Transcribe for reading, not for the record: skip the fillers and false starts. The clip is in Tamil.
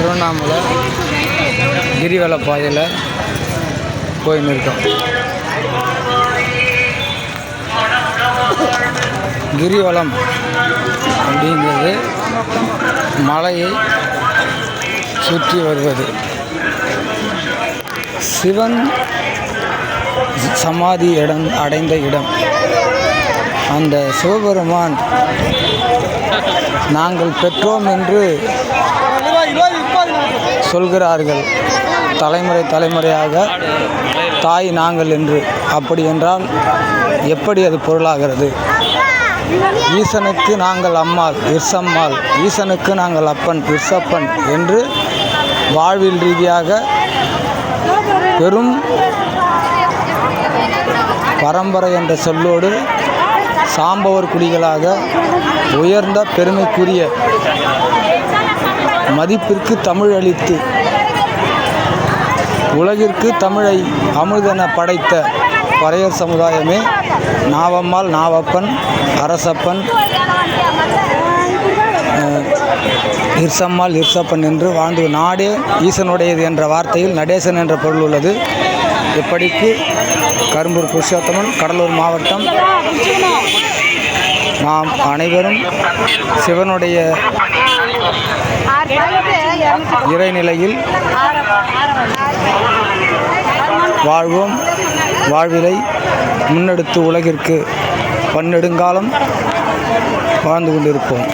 திருவண்ணாமலை கிரிவல பாதையில் போயின்னு இருக்கோம். கிரிவலம் அப்படிங்கிறது மலையை சுற்றி வருவது. சிவன் சமாதி அடைந்த இடம். அந்த சிவபெருமான் நாங்கள் பெற்றோம் என்று சொல்கிறார்கள், தலைமுறையாக தாய் நாங்கள் என்று. அப்படி என்றால் எப்படி அது பொருளாகிறது? ஈசனுக்கு நாங்கள் அம்மாள் இர்சம்மாள், ஈசனுக்கு நாங்கள் அப்பன் இர்சப்பன் என்று வாழ்வில் ரீதியாக பெரும் பரம்பரை என்ற சொல்லோடு சாம்பவர் குடிகளாக உயர்ந்த பெருமைக்குரிய மதிப்பிற்கு தமிழ் அளித்து உலகிற்கு தமிழை அமுதென படைத்த பறையர் சமுதாயமே நாவம்மாள், நாவப்பன், அரசப்பன், இர்சம்மாள், இர்சப்பன் என்று வாழ்ந்து நாடே ஈசனுடையது என்ற வார்த்தையில் நடேசன் என்ற பொருள் உள்ளது. இப்படிக்கு கரும்பூர் புருஷோத்தமன், கடலூர் மாவட்டம். நாம் அனைவரும் சிவனுடைய இறைநிலையில் வாழ்வோம். வாழ்விலை முன்னெடுத்து உலகிற்கு பன்னெடுங்காலம் வாழ்ந்து கொண்டிருப்போம்.